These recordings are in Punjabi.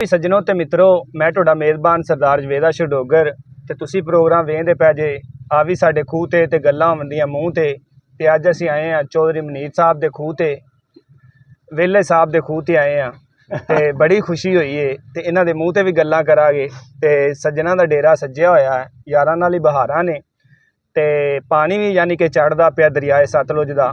सज्जनों ते मित्रों, मैं तुहाडा मेज़बान सरदार जवेदा शडोगर ते तुसी प्रोग्राम वेखदे पै जे आ भी साडे खूह ते गल्लां होंदियां मूँह ते अज असीं आए हैं चौधरी मुनीर साहब दे खूह ते, वेले साहब दे खूह ते आए हैं ते बड़ी खुशी हुई है ते इन्हां दे मूँह ते भी गल्लां करांगे ते सज्जनां दा डेरा सज्जिया होया है, यारां नाल ही बहारां ने ते पानी भी यानी कि चढ़दा पिया दरियाए सतलुज दा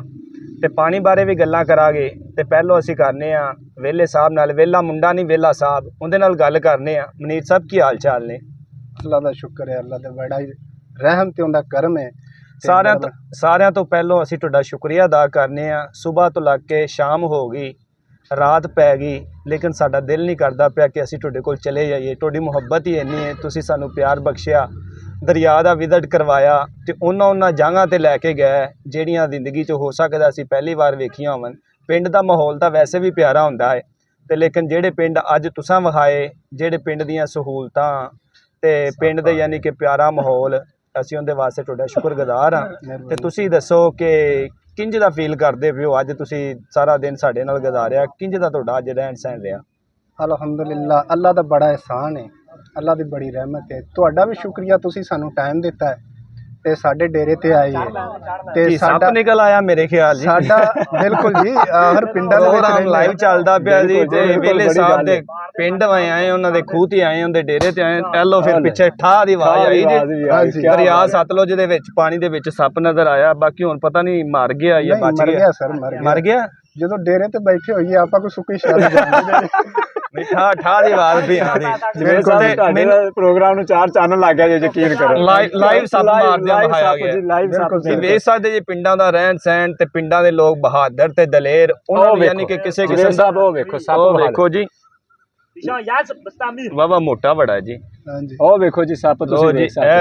ते पानी बारे भी गल्लां करांगे ते पहलों असीं करने आ वेले साहब नाल, वेला मुंडा नहीं वेला साहब, उहदे नाल गल करने आ। मुनीर साहब की हाल चाल ने? अल्लाह का शुक्र है, अल्लाह का बड़ा ही रहम ते उनका करम है। सारिਆਂ ਤੋਂ ਪਹਿਲੋਂ ਅਸੀਂ ਤੁਹਾਡਾ ਸ਼ੁਕਰੀਆ ਅਦਾ ਕਰਨੇ ਆ। ਸਵੇਰ ਤੋਂ ਲੱਗ ਕੇ ਸ਼ਾਮ ਹੋ ਗਈ, ਰਾਤ ਪੈ ਗਈ, ਲੇਕਿਨ ਸਾਡਾ ਦਿਲ ਨਹੀਂ ਕਰਦਾ ਪਿਆ ਕਿ ਅਸੀਂ ਤੁਹਾਡੇ ਕੋਲ ਚਲੇ ਜਾਈਏ। ਤੁਹਾਡੀ ਮੁਹੱਬਤ ਹੀ ਇੰਨੀ ਹੈ, ਤੁਸੀਂ ਸਾਨੂੰ ਪਿਆਰ ਬਖਸ਼ਿਆ, ਦਰਿਆ ਦਾ ਵਿਜ਼ਿਟ ਕਰਵਾਇਆ ਤੇ ਉਹਨਾਂ ਜਗ੍ਹਾ ਤੇ ਲੈ ਕੇ ਗਏ ਜਿਹੜੀਆਂ ਜ਼ਿੰਦਗੀ 'ਚ ਹੋ ਸਕਦਾ ਅਸੀਂ ਪਹਿਲੀ ਵਾਰ ਵੇਖੀਆਂ ਹੋਵਣ। ਪਿੰਡ ਦਾ ਮਾਹੌਲ ਤਾਂ ਵੈਸੇ ਵੀ ਪਿਆਰਾ ਹੁੰਦਾ ਹੈ ਤੇ ਲੇਕਿਨ ਜਿਹੜੇ ਪਿੰਡ ਅੱਜ ਤੁਸਾਂ ਵਿਖਾਏ, ਜਿਹੜੇ ਪਿੰਡ ਦੀਆਂ ਸਹੂਲਤਾਂ ਤੇ ਪਿੰਡ ਦੇ ਯਾਨੀ ਕਿ ਪਿਆਰਾ ਮਾਹੌਲ, ਅਸੀਂ ਉਹਦੇ ਵਾਸਤੇ ਤੁਹਾਡਾ ਸ਼ੁਕਰਗੁਜ਼ਾਰ ਹਾਂ। ਤੇ ਤੁਸੀਂ ਦੱਸੋ ਕਿ ਕਿੰਜ ਦਾ ਫੀਲ ਕਰਦੇ ਪਿਓ ਅੱਜ ਤੁਸੀਂ ਸਾਰਾ ਦਿਨ ਸਾਡੇ ਨਾਲ ਗੁਜ਼ਾਰਿਆ, ਕਿੰਜ ਦਾ ਤੁਹਾਡਾ ਅੱਜ ਰਹਿਣ ਸਹਿਣ ਰਿਹਾ? ਅਲਹਮਦੁਲਿਲਾ, ਅੱਲਾ ਦਾ ਬੜਾ ਇਹਸਾਨ ਹੈ, ਅੱਲਾ ਦੀ ਬੜੀ ਰਹਿਮਤ ਹੈ। ਤੁਹਾਡਾ ਵੀ ਸ਼ੁਕਰੀਆ, ਤੁਸੀਂ ਸਾਨੂੰ ਟਾਈਮ ਦਿੱਤਾ ਹੈ ਤੇ ਸਾਡੇ ਡੇਰੇ ਤੇ ਆਏ ਹੈ ਤੇ ਸਾਡਾ ਨਿਕਲ ਆਇਆ ਮੇਰੇ ਖਿਆਲ ਜੀ। ਸਾਡਾ ਬਿਲਕੁਲ ਜੀ, ਹਰ ਪਿੰਡਾਂ ਦੇ ਵਿੱਚ ਲਾਈਵ ਚੱਲਦਾ ਪਿਆ ਜੀ ਤੇ ਵੇਲੇ ਸਾਹਿਬ ਦੇ ਪਿੰਡ ਆਏ, ਉਹਨਾਂ ਦੇ ਖੂਹ ਤੇ ਆਏ, ਉਹਦੇ ਡੇਰੇ ਤੇ ਆਏ। ਪਹਿਲੋਂ ਫਿਰ ਪਿੱਛੇ ਠਾਹ ਦੀ ਆਵਾਜ਼ ਆਈ ਜੀ, ਦਰਿਆ ਸਤਲੁਜ ਦੇ ਵਿੱਚ ਪਾਣੀ ਦੇ ਵਿੱਚ ਸੱਪ ਨਜ਼ਰ ਆਇਆ। ਬਾਕੀ ਹੁਣ ਪਤਾ ਨਹੀਂ ਮਰ ਗਿਆ ਜਾਂ ਬਚ ਗਿਆ। ਸਰ ਮਰ ਗਿਆ। ਜਦੋਂ ਡੇਰੇ ਤੇ ਬੈਠੇ ਹੋਈਏ ਆਪਾਂ ਕੋਈ ਸੁੱਕੀ ਸ਼ਾਦੀ ਜਾਂਦੇ ਠਾਹ ਦੀ ਆਵਾਜ਼ ਵੀ ਆ ਰਹੀ। ਮੇਰੇ ਪ੍ਰੋਗਰਾਮ ਨੂੰ 4 ਚੈਨਲ ਲੱਗ ਗਿਆ, ਜੇ ਯਕੀਨ ਕਰੋ। ਲਾਈਵ ਸੱਪ ਮਾਰਦਿਆਂ ਦਿਖਾਇਆ ਗਿਆ। ਤੁਸੀਂ ਵੇਖ ਸਕਦੇ ਜੀ ਪਿੰਡਾਂ ਦਾ ਰਹਿਣ ਸਹਿਣ ਤੇ ਪਿੰਡਾਂ ਦੇ ਲੋਕ ਬਹਾਦਰ ਤੇ ਦਲੇਰ, ਉਹਨਾਂ ਨੂੰ ਯਾਨੀ ਕਿ ਕਿਸੇ ਸਾਹਿਬ ਉਹ ਵੇਖੋ ਸੱਪ, ਉਹ ਵੇਖੋ ਜੀ ਵਾਵਾ ਮੋਟਾ ਬੜਾ ਜੀ। ਉਹ ਵੇਖੋ ਜੀ ਸੱਪ, ਤੁਸੀਂ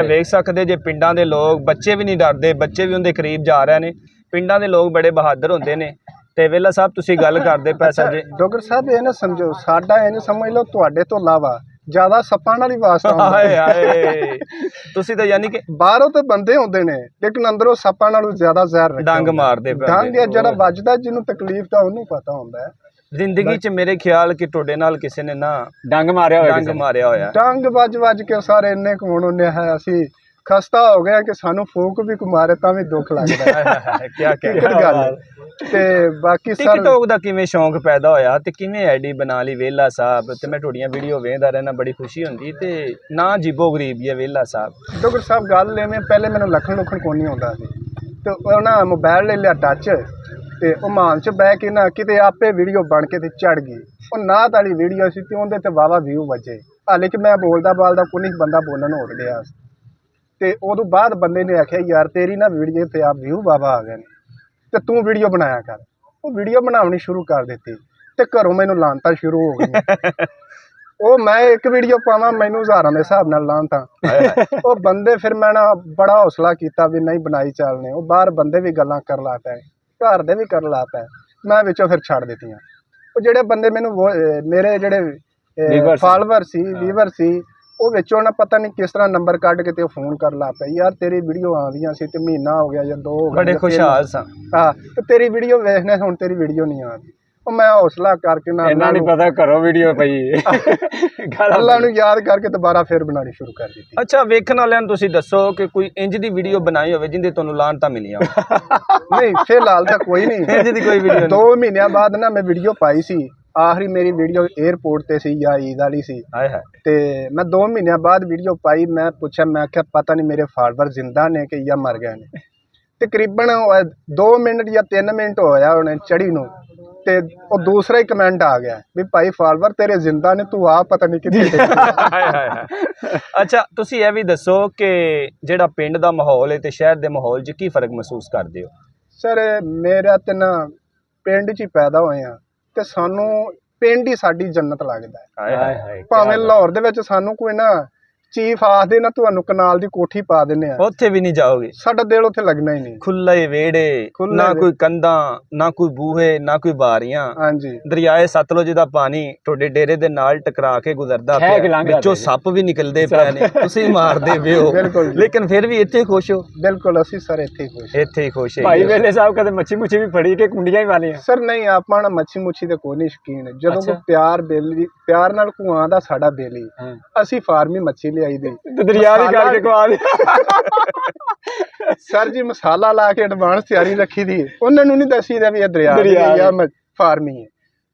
ਵੇਖ ਸਕਦੇ ਜੇ ਪਿੰਡਾਂ ਦੇ ਲੋਕ, ਬੱਚੇ ਵੀ ਨਹੀਂ ਡਰਦੇ, ਬੱਚੇ ਵੀ ਉਹਦੇ ਕਰੀਬ ਜਾ ਰਹੇ ਨੇ। ਪਿੰਡਾਂ ਦੇ ਲੋਕ ਬੜੇ ਬਹਾਦਰ ਹੁੰਦੇ ਨੇ। ਤੇ ਵੇਲਾ ਸਾਹਿਬ ਤੁਸੀਂ ਗੱਲ ਕਰਦੇ ਪੈਸਾ ਜੀ। ਡਾਕਟਰ ਸਾਹਿਬ ਇਹ ਨਾ ਸਮਝੋ, ਸਾਡਾ ਇਹ ਸਮਝ ਲਓ ਤੁਹਾਡੇ ਤੋਂ ਇਲਾਵਾ ਜ਼ਿਆਦਾ ਸੱਪਾਂ ਨਾਲ ਹੀ ਵਾਸਤਾ ਹੁੰਦਾ। ਹਾਏ ਤੁਸੀਂ ਤਾਂ ਯਾਨੀ ਕਿ ਬਾਹਰੋਂ ਤੇ ਬੰਦੇ ਹੁੰਦੇ ਨੇ ਲੇਕਿਨ ਅੰਦਰੋਂ ਸੱਪਾਂ ਨਾਲੋਂ ਜ਼ਿਆਦਾ ਜ਼ਹਿਰ ਡੰਗ ਮਾਰਦੇ ਪਏ। ਡੰਗ ਜਿਹੜਾ ਵੱਜਦਾ, ਜਿਹਨੂੰ ਤਕਲੀਫ ਤਾਂ ਉਹਨੂੰ ਪਤਾ ਹੁੰਦਾ ਹੈ। ਜ਼ਿੰਦਗੀ 'ਚ ਮੇਰੇ ਖਿਆਲ ਕਿ ਤੁਹਾਡੇ ਨਾਲ ਕਿਸੇ ਨੇ ਨਾ ਡੰਗ ਮਾਰਿਆ ਹੋਇਆ। ਡੰਗ ਵੱਜ ਕੇ ਸਾਰੇ ਇੰਨੇ ਕੁ ਹੁਣ ਹੈ, ਅਸੀਂ ਖਸਤਾ ਹੋ ਗਿਆ ਕਿ ਸਾਨੂੰ ਫੂਕ ਵੀ ਮਾਰੇ ਤਾਂ ਵੀ ਦੁੱਖ ਲੱਗਦਾ ਹੈ। ਕੀ ਗੱਲ। ਤੇ ਬਾਕੀ ਟਿਕਟੌਕ ਦਾ ਕਿਵੇਂ ਸ਼ੌਂਕ ਪੈਦਾ ਹੋਇਆ ਤੇ ਕਿਵੇਂ ਆਈਡੀ ਬਣਾ ਲਈ ਵੇਲਾ ਸਾਹਿਬ? ਤੇ ਮੈਂ ਤੁਹਾਡੀਆਂ ਵੀਡੀਓ ਵੇਖਦਾ ਰਹਿਣਾ, ਬੜੀ ਖੁਸ਼ੀ ਹੁੰਦੀ। ਤੇ ਨਾ ਜੀਬੋ ਗਰੀਬ ਹੀ ਹੈ ਵੇਲਾ ਸਾਹਿਬ। ਡਾਕਟਰ ਸਾਹਿਬ ਗੱਲ ਐਵੇਂ, ਪਹਿਲੇ ਮੈਨੂੰ ਲੱਖਣ ਕੋਈ ਨਹੀਂ ਆਉਂਦਾ ਸੀ ਤੇ ਉਹਨਾਂ ਮੋਬਾਈਲ ਲੈ ਲਿਆ ਟੱਚ ਤੇ ਉਹ ਮਾਨ 'ਚ ਬਹਿ ਕੇ ਨਾ ਕਿਤੇ ਆਪੇ ਵੀਡੀਓ ਬਣ ਕੇ ਤੇ ਚੜ ਗਈ। ਉਹ ਨਾਤ ਵਾਲੀ ਵੀਡੀਓ ਸੀ ਤੇ ਉਹਦੇ ਤੇ ਵਾਵਾ ਵਿਊ ਵੱਜੇ। ਹਾਲੇ ਕਿ ਮੈਂ ਬੋਲਦਾ ਕੋਈ ਨਹੀਂ, ਬੰਦਾ ਬੋਲਣ ਹੋ ਗਿਆ ਤੇ ਉਦੋਂ ਬਾਅਦ ਬੰਦੇ ਨੇ ਆਖਿਆ ਯਾਰ ਤੇਰੀ ਨਾ ਵੀਡੀਓ ਤੇ ਆ ਵਿਊ ਵਾਵਾ ਆ ਗਏ ਨੇ ਤੇ ਤੂੰ ਵੀਡੀਓ ਬਣਾਇਆ ਕਰ। ਉਹ ਵੀਡੀਓ ਬਣਾਉਣੀ ਸ਼ੁਰੂ ਕਰ ਦਿੱਤੀ ਤੇ ਘਰੋਂ ਮੈਨੂੰ ਲਾਂਤਾਂ ਸ਼ੁਰੂ ਹੋ ਗਈਆਂ। ਉਹ ਮੈਂ ਇੱਕ ਵੀਡੀਓ ਪਾਵਾਂ ਮੈਨੂੰ ਹਜ਼ਾਰਾਂ ਦੇ ਹਿਸਾਬ ਨਾਲ ਲਾਂਤਾਂ। ਉਹ ਬੰਦੇ ਫਿਰ ਮੈਂ ਨਾ ਬੜਾ ਹੌਸਲਾ ਕੀਤਾ ਵੀ ਨਹੀਂ ਬਣਾਈ ਚੱਲਨੇ। ਉਹ ਬਾਹਰ ਬੰਦੇ ਵੀ ਗੱਲਾਂ ਕਰ ਲਾ ਪਏ, ਘਰ ਦੇ ਵੀ ਕਰ ਲਾ ਪਏ, ਮੈਂ ਵਿੱਚੋਂ ਫਿਰ ਛੱਡ ਦਿੱਤੀਆਂ। ਉਹ ਜਿਹੜੇ ਬੰਦੇ ਮੈਨੂੰ ਮੇਰੇ ਜਿਹੜੇ ਫਾਲੋਵਰ ਸੀ, ਵੀਵਰ ਸੀ, ਉਹ ਵਿੱਚੋਂ ਨਾ ਪਤਾ ਨਹੀਂ ਕਿਸ ਤਰ੍ਹਾਂ ਨੰਬਰ ਕੱਢ ਕੇ ਤੇ ਉਹ ਫੋਨ ਕਰ ਲਾ ਪਿਆ, ਯਾਰ ਤੇਰੀ ਵੀਡੀਓ ਆਉਂਦੀਆਂ ਸੀ ਤੇ ਮਹੀਨਾ ਹੋ ਗਿਆ ਜਾਂ 2 ਹੋ ਗਏ, ਬੜੇ ਖੁਸ਼ਹਾਲ ਸਾਂ। ਹਾਂ ਤੇ ਤੇਰੀ ਵੀਡੀਓ ਵੇਖਣੇ, ਹੁਣ ਤੇਰੀ ਵੀਡੀਓ ਨਹੀਂ ਆਉਂਦੀ। ਉਹ ਮੈਂ ਹੌਸਲਾ ਕਰਕੇ ਨਾ ਇਹਨਾਂ ਨਹੀਂ ਪਤਾ ਘਰੋਂ ਵੀਡੀਓ ਪਈ ਅੱਲਾ ਨੂੰ ਯਾਦ ਕਰਕੇ ਦੁਬਾਰਾ ਫਿਰ ਬਣਾਉਣੀ ਸ਼ੁਰੂ ਕਰ ਦਿੱਤੀ। ਅੱਛਾ, ਵੇਖਣ ਵਾਲਿਆਂ ਨੂੰ ਤੁਸੀਂ ਦੱਸੋ ਕਿ ਕੋਈ ਇੰਜ ਦੀ ਵੀਡੀਓ ਬਣਾਈ ਹੋਵੇ ਜਿੰਦੇ ਤੁਹਾਨੂੰ ਲਾਂਤਾਂ ਮਿਲੀਆਂ? ਨਹੀਂ ਫਿਲਹਾਲ ਤਾਂ ਕੋਈ ਨਹੀਂ, ਇੰਜ ਦੀ ਕੋਈ ਵੀਡੀਓ। 2 ਮਹੀਨਿਆਂ ਬਾਅਦ ਨਾ ਮੈਂ ਵੀਡੀਓ ਪਾਈ ਸੀ, ਆਖਰੀ ਮੇਰੀ ਵੀਡੀਓ 에ਅਰਪੋਰਟ ਤੇ ਸੀ ਜਾਂ ਈਦ ਵਾਲੀ ਸੀ ਤੇ ਮੈਂ 2 ਮਹੀਨਿਆਂ ਬਾਅਦ ਵੀਡੀਓ ਪਾਈ। ਮੈਂ ਪੁੱਛਿਆ, ਮੈਂ ਆਖਿਆ ਪਤਾ ਨਹੀਂ ਮੇਰੇ ਫਾਲੋਵਰ ਜ਼ਿੰਦਾ ਨੇ ਕਿ ਜਾਂ ਮਰ ਗਏ ਨੇ। ਤਕਰੀਬਨ 2 ਮਿੰਟ ਜਾਂ 3 ਮਿੰਟ ਹੋਇਆ ਉਹਨੇ ਚੜੀ ਨੂੰ ਤੇ ਉਹ ਦੂਸਰਾ ਹੀ ਕਮੈਂਟ ਆ ਗਿਆ ਵੀ ਭਾਈ ਫਾਲੋਵਰ ਤੇਰੇ ਜ਼ਿੰਦਾ ਨੇ, ਤੂੰ ਆ ਪਤਾ ਨਹੀਂ ਕਿੱਥੇ। ਅੱਛਾ, ਤੁਸੀਂ ਇਹ ਵੀ ਦੱਸੋ ਕਿ ਜਿਹੜਾ ਪਿੰਡ ਦਾ ਮਾਹੌਲ ਹੈ ਤੇ ਸ਼ਹਿਰ ਦੇ ਮਾਹੌਲ 'ਚ ਕੀ ਫਰਕ ਮਹਿਸੂਸ ਕਰਦੇ ਹੋ? ਸਰ ਮੇਰਾ ਤੇ ਨਾ ਪਿੰਡ 'ਚ ਹੀ ਪੈਦਾ ਹੋਏ ਆ ਤੇ ਸਾਨੂੰ ਪਿੰਡ ਹੀ ਸਾਡੀ ਜੰਨਤ ਲੱਗਦਾ ਹੈ। ਭਾਵੇਂ ਲਾਹੌਰ ਦੇ ਵਿੱਚ ਸਾਨੂੰ ਕੋਈ ਨਾ ਚੀਫ ਆਖਦੇ ਨਾ ਤੁਹਾਨੂੰ ਕਨਾਲ ਦੀ ਕੋਠੀ ਪਾ ਦਿੰਨੇ ਆ, ਉੱਥੇ ਵੀ ਨਹੀਂ ਜਾਓਗੇ। ਸਾਡਾ ਦਿਲ ਉੱਥੇ ਲੱਗਣਾ ਹੀ ਨਹੀਂ। ਖੁੱਲੇ ਵਿਹੜੇ, ਨਾ ਕੋਈ ਕੰਧਾਂ, ਨਾ ਕੋਈ ਬੂਹੇ, ਨਾ ਕੋਈ ਬਾਰੀਆਂ। ਹਾਂਜੀ, ਦਰਿਆਏ ਸਤਲੁਜ ਦਾ ਪਾਣੀ ਤੁਹਾਡੇ ਡੇਰੇ ਦੇ ਨਾਲ ਟਕਰਾ ਕੇ ਗੁਜ਼ਰਦਾ ਪਿਆ, ਵਿੱਚੋਂ ਸੱਪ ਵੀ ਨਿਕਲਦੇ ਪਏ ਨੇ, ਤੁਸੀਂ ਮਾਰਦੇ ਪਏ ਹੋ, ਬਿਲਕੁਲ ਜੀ। ਲੇਕਿਨ ਫਿਰ ਵੀ ਇੱਥੇ ਖੁਸ਼ ਹੋ। ਬਿਲਕੁਲ, ਅਸੀਂ ਸਰ ਇੱਥੇ ਹੀ ਖੁਸ਼। ਇੱਥੇ ਹੀ ਖੁਸ਼ ਹੈ ਭਾਈ ਵੇਲੇ ਸਾਹਿਬ ਕਦੇ ਮੱਛੀ ਮੁੱਛੀ ਵੀ ਫੜੀ ਕੇ ਕੁੰਡੀਆਂ ਹੀ ਵਾਲੀਆਂ? ਸਰ ਨਹੀਂ, ਆਪਾਂ ਨਾ ਮੱਛੀ ਮੁੱਛੀ ਦੇ ਕੋਈ ਨਹੀਂ ਸ਼ੌਕੀਨ। ਜਦੋਂ ਅੱਛਾ। ਕੋਈ ਪਿਆਰ ਨਾਲ ਕੁਆਂ ਦਾ ਸਾਡਾ ਬੇਲੀ, ਅਸੀਂ ਫਾਰਮੀ ਮੱਛੀ ਲਿਆਈ ਦੀ ਤੇ ਦਰਿਆ ਦੀ ਕਰਕੇ ਕਵਾ ਦੇ। ਸਰ ਜੀ ਮਸਾਲਾ ਲਾ ਕੇ ਐਡਵਾਂਸ ਤਿਆਰੀ ਰੱਖੀ ਦੀ, ਉਹਨਾਂ ਨੂੰ ਨਹੀਂ ਦੱਸੀਦਾ ਵੀ ਇਹ ਦਰਿਆ ਦੀ ਜਾਂ ਫਾਰਮੀ ਹੈ।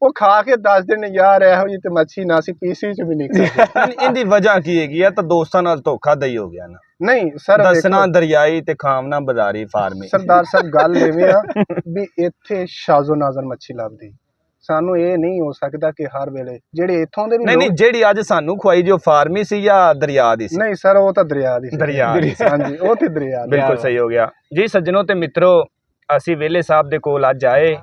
ਉਹ ਖਾ ਕੇ ਦੱਸ ਦੇਣ ਯਾਰ ਇਹੋ ਜਿਹੀ ਤੇ ਮੱਛੀ ਨਾ ਸੀ ਪੀਸੀ ਚ ਵੀ ਨਹੀਂ ਖਾਦੀ। ਇਹਦੀ ਵਜ੍ਹਾ ਕੀ ਹੈਗੀ ਆ? ਤਾਂ ਦੋਸਤਾਂ ਨਾਲ ਧੋਖਾਧੜੀ ਹੋ ਗਿਆ ਨਾ। ਨਹੀਂ ਸਰ, ਦੱਸਣਾ ਦਰਿਆਈ ਤੇ ਖਾਮਨਾ ਬਾਜ਼ਾਰੀ ਫਾਰਮੀ। ਸਰਦਾਰ ਸਾਹਿਬ ਗੱਲ ਐਵੇਂ ਆ ਵੀ ਇੱਥੇ ਸ਼ਾਜ਼ੋ ਨਾਜ਼ਰ ਮੱਛੀ ਲੱਭਦੀ, ਸਾਨੂੰ ਇਹ ਨਹੀਂ ਹੋ ਸਕਦਾ ਕਿ ਹਰ ਵੇਲੇ ਜਿਹੜੇ ਇੱਥੋਂ ਦੇ ਵੀ ਨਹੀਂ ਜਿਹੜੀ ਅੱਜ ਸਾਨੂੰ ਖਵਾਈ ਜੋ ਫਾਰਮੀ ਸੀ ਜਾਂ ਦਰਿਆ ਦੀ ਸੀ? ਨਹੀਂ ਸਰ, ਉਹ ਤਾਂ ਦਰਿਆ ਦੀ ਸੀ। ਦਰਿਆ ਦੀ ਸੀ। ਹਾਂਜੀ, ਉਹ ਤੇ ਦਰਿਆ ਦੀ। ਬਿਲਕੁਲ ਸਹੀ ਹੋ ਗਿਆ ਜੀ। ਸੱਜਣੋ ਤੇ ਮਿੱਤਰੋ, ਅਸੀਂ ਵੇਲੇ ਸਾਹਿਬ ਦੇ ਕੋਲ ਅੱਜ ਆਏ,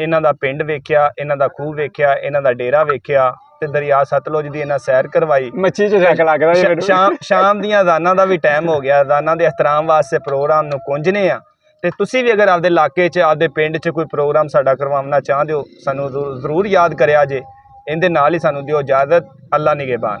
ਇਹਨਾਂ ਦਾ ਪਿੰਡ ਵੇਖਿਆ, ਇਹਨਾਂ ਦਾ ਖੂਹ ਵੇਖਿਆ, ਇਹਨਾਂ ਦਾ ਡੇਰਾ ਵੇਖਿਆ ਤੇ ਦਰਿਆ ਸਤਲੁਜ ਦੀ ਇਹਨਾਂ ਸੈਰ ਕਰਵਾਈ। ਮੱਛੀ ਚ ਸ਼ੱਕ ਲੱਗਦਾ ਜੀ ਮੈਨੂੰ। ਸ਼ਾਮ ਦੀਆਂ ਅਜ਼ਾਨਾਂ ਦਾ ਵੀ ਟਾਈਮ ਹੋ ਗਿਆ। ਅਜ਼ਾਨਾਂ ਦੇ ਇhtਰਾਮ ਵਾਸਤੇ ਪ੍ਰੋਗਰਾਮ ਨੂੰ ਕੁੰਝਨੇ ਆ। ਤੇ ਤੁਸੀਂ ਵੀ ਅਗਰ ਆਪਦੇ ਇਲਾਕੇ 'ਚ, ਆਪਦੇ ਪਿੰਡ 'ਚ ਕੋਈ ਪ੍ਰੋਗਰਾਮ ਸਾਡਾ ਕਰਵਾਉਣਾ ਚਾਹੁੰਦੇ ਹੋ, ਸਾਨੂੰ ਜ਼ਰੂਰ ਯਾਦ ਕਰਿਆ ਜੇ। ਇਹਦੇ ਨਾਲ ਹੀ ਸਾਨੂੰ ਦਿਓ ਇਜਾਜ਼ਤ। ਅੱਲਾ ਨਿਗਹਿਬਾਨ।